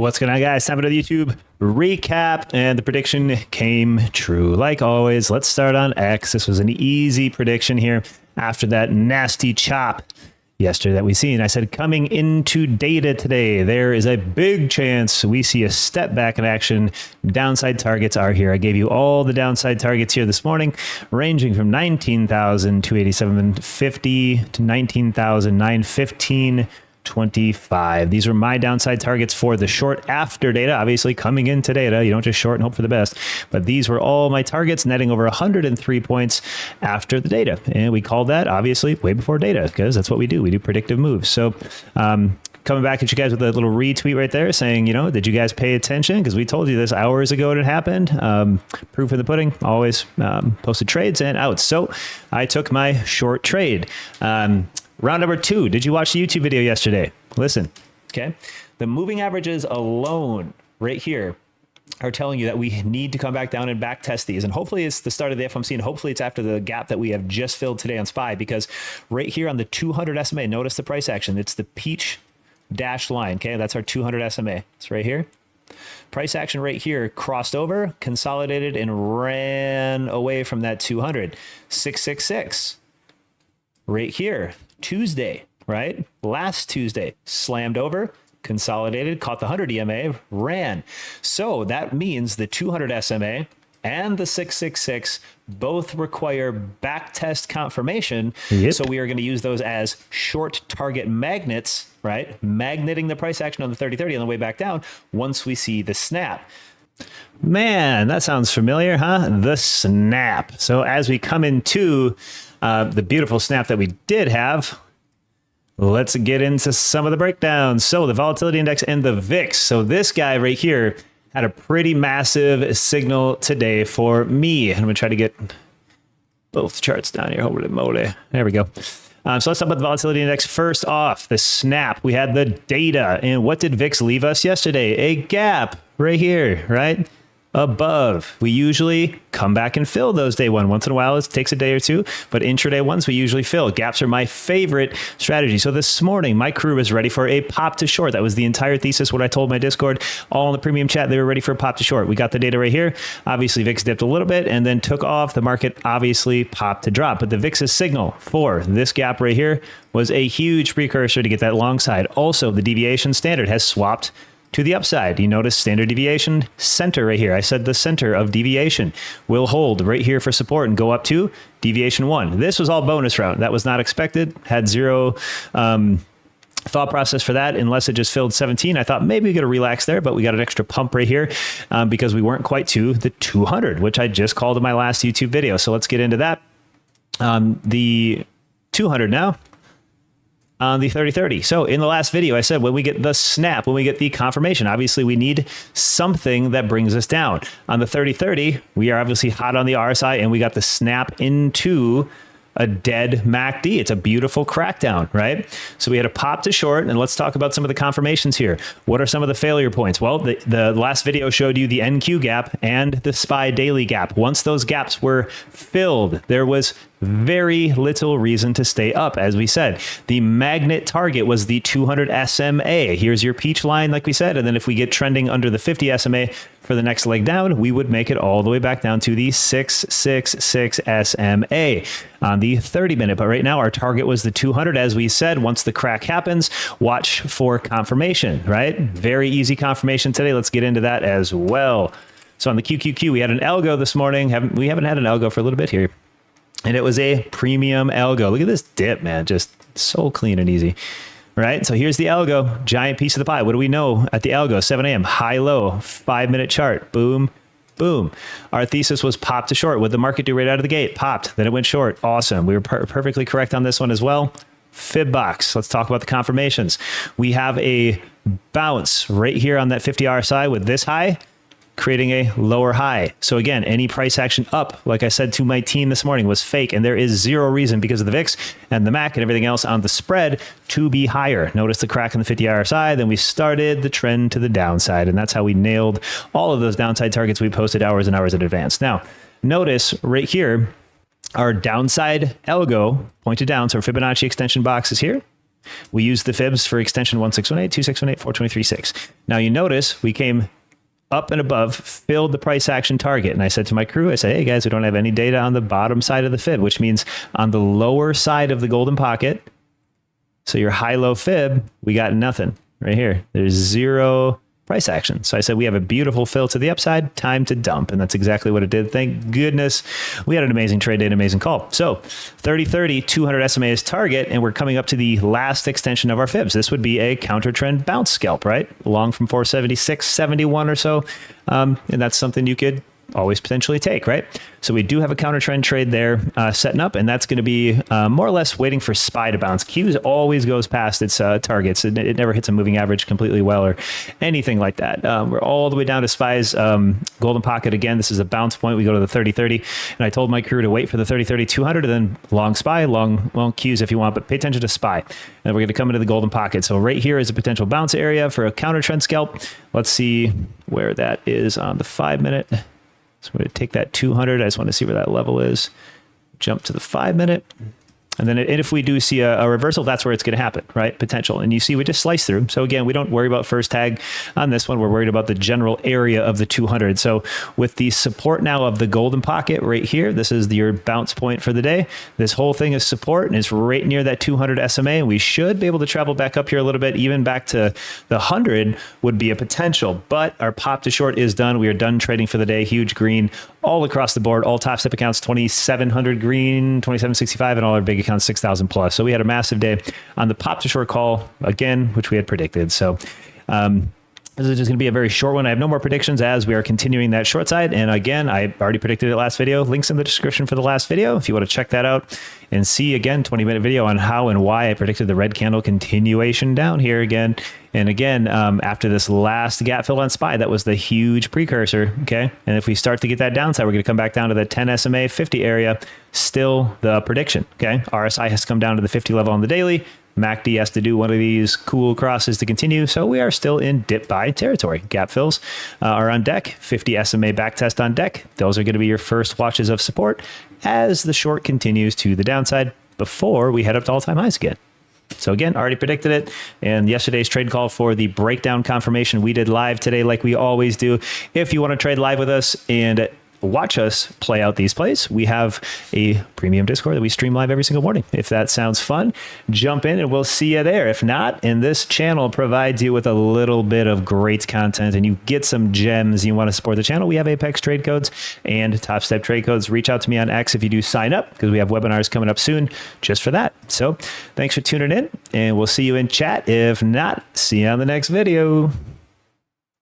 What's going on, guys? Time for another YouTube recap, and the prediction came true. Like always, let's start on X. This was an easy prediction here after that nasty chop yesterday that we seen. I said coming into data today, there is a big chance we see a step back in action. Downside targets are here. I gave you all the downside targets here this morning, ranging from 19,287.50 to 19,915.25. These are my downside targets for the short after data. Obviously, coming into data, you don't just short and hope for the best. But these were all my targets, netting over 103 points after the data. And we called that, obviously, way before data, because that's what we do. We do predictive moves. So coming back at you guys with a little retweet right there saying, you know, did you guys pay attention? Because we told you this hours ago and it happened. Proof of the pudding, always posted trades and outs. So I took my short trade. Round number 2. Did you watch the YouTube video yesterday? Listen, okay. The moving averages alone right here are telling you that we need to come back down and back test these. And hopefully it's the start of the FOMC, and hopefully it's after the gap that we have just filled today on SPY, because right here on the 200 SMA, notice the price action. It's the peach dashed line, okay? That's our 200 SMA. It's right here. Price action right here crossed over, consolidated, and ran away from that 200. 666. Right here. Tuesday, right? Last Tuesday, slammed over, consolidated, caught the 100 EMA, ran. So that means the 200 SMA and the 666 both require back test confirmation. Yep. So we are going to use those as short target magnets, right? Magneting the price action on the 30-30 on the way back down once we see the snap. Man, that sounds familiar, huh? The snap. So as we come into the beautiful snap that we did have, let's get into some of the breakdowns. So the volatility index and the VIX. So this guy right here had a pretty massive signal today for me. And I'm going to try to get both charts down here. Holy moly. There we go. So let's talk about the volatility index. First off, the snap. We had the data. And what did VIX leave us yesterday? A gap right here, right? Above. We usually come back and fill those day one. Once in a while, it takes a day or two, but intraday ones we usually fill. Gaps are my favorite strategy. So this morning, my crew was ready for a pop to short. That was the entire thesis, what I told my Discord. All in the premium chat, they were ready for a pop to short. We got the data right here. Obviously, VIX dipped a little bit and then took off. The market obviously popped to drop, but the VIX's signal for this gap right here was a huge precursor to get that long side. Also, the deviation standard has swapped to the upside. You notice standard deviation center right here. I said the center of deviation will hold right here for support and go up to deviation 1. This was all bonus round. That was not expected. Had zero thought process for that unless it just filled 17. I thought maybe we got to relax there, but we got an extra pump right here because we weren't quite to the 200, which I just called in my last YouTube video. So let's get into that. The 200 now. On the 30-30. So in the last video, I said when we get the snap, when we get the confirmation, obviously we need something that brings us down. On the 30-30, we are obviously hot on the RSI and we got the snap into a dead MACD. It's a beautiful crackdown, right? So we had a pop to short, and let's talk about some of the confirmations here. What are some of the failure points? Well, the last video showed you the NQ gap and the SPY daily gap. Once those gaps were filled, there was very little reason to stay up. As we said, the magnet target was the 200 SMA. Here's your peach line, like we said. And then if we get trending under the 50 SMA for the next leg down, we would make it all the way back down to the 666 SMA on the 30-minute. But right now, our target was the 200. As we said, once the crack happens, watch for confirmation, right? Very easy confirmation today. Let's get into that as well. So on the QQQ, we had an algo this morning. We haven't had an algo for a little bit here. And it was a premium algo. Look at this dip, man. Just so clean and easy. Right? So here's the algo. Giant piece of the pie. What do we know at the algo? 7 a.m. High-low. 5-minute chart. Boom. Boom. Our thesis was pop to short. What did the market do right out of the gate? Popped. Then it went short. Awesome. We were perfectly correct on this one as well. Fib box. Let's talk about the confirmations. We have a bounce right here on that 50 RSI with this high, creating a lower high. So again, any price action up, like I said to my team this morning, was fake. And there is zero reason because of the VIX and the MAC and everything else on the spread to be higher. Notice the crack in the 50 RSI. Then we started the trend to the downside. And that's how we nailed all of those downside targets we posted hours and hours in advance. Now, notice right here, our downside algo pointed down. So our Fibonacci extension box is here. We used the fibs for extension 1618, 2618, 4236. Now you notice we came up and above, filled the price action target. And I said to my crew, I said, hey guys, we don't have any data on the bottom side of the fib, which means on the lower side of the golden pocket. So your high-low fib, we got nothing right here. There's zero price action. So I said, we have a beautiful fill to the upside, time to dump. And that's exactly what it did. Thank goodness we had an amazing trade day, an amazing call. So 30-30, 200 SMA is target, and we're coming up to the last extension of our fibs. This would be a counter trend bounce scalp, right? Long from 476, 71 or so. And that's something you could always potentially take, right? So we do have a counter trend trade there setting up, and that's going to be more or less waiting for SPY to bounce. Qs always goes past its targets. It never hits a moving average completely well or anything like that. We're all the way down to SPY's golden pocket. Again, this is a bounce point. We go to the 30-30, and I told my crew to wait for the 30-30, 200, and then long SPY, long Qs if you want, but pay attention to SPY. And we're going to come into the golden pocket. So right here is a potential bounce area for a counter trend scalp. Let's see where that is on the 5-minute. So I'm going to take that 200. I just want to see where that level is. Jump to the 5-minute. And then if we do see a reversal, that's where it's going to happen, right? Potential. And you see we just slice through. So again, we don't worry about first tag on this one. We're worried about the general area of the 200. So with the support now of the golden pocket right here, this is your bounce point for the day. This whole thing is support, and it's right near that 200 SMA. And we should be able to travel back up here a little bit, even back to the 100 would be a potential. But our pop to short is done. We are done trading for the day. Huge green all across the board. All top step accounts, 2,700 green, 2,765, and all our big accounts, 6,000 plus. So we had a massive day on the pop to short call again, which we had predicted. So this is just going to be a very short one. I have no more predictions as we are continuing that short side. And again, I already predicted it last video. Links in the description for the last video if you want to check that out and see again 20-minute video on how and why I predicted the red candle continuation down here again. And again, after this last gap fill on SPY, that was the huge precursor. Okay. And if we start to get that downside, we're going to come back down to the 10 SMA 50 area. Still the prediction. Okay. RSI has come down to the 50 level on the daily. MACD has to do one of these cool crosses to continue. So we are still in dip buy territory. Gap fills are on deck. 50 SMA back test on deck. Those are going to be your first watches of support as the short continues to the downside before we head up to all-time highs again. So again, already predicted it. And yesterday's trade call for the breakdown confirmation we did live today, like we always do. If you want to trade live with us and watch us play out these plays, we have a premium Discord that we stream live every single morning. If that sounds fun, jump in and we'll see you there. If not, and this channel provides you with a little bit of great content and you get some gems, you want to support the channel, we have Apex trade codes and Top Step trade codes. Reach out to me on X if you do sign up, because we have webinars coming up soon just for that. So thanks for tuning in, and we'll see you in chat. If not, see you on the next video.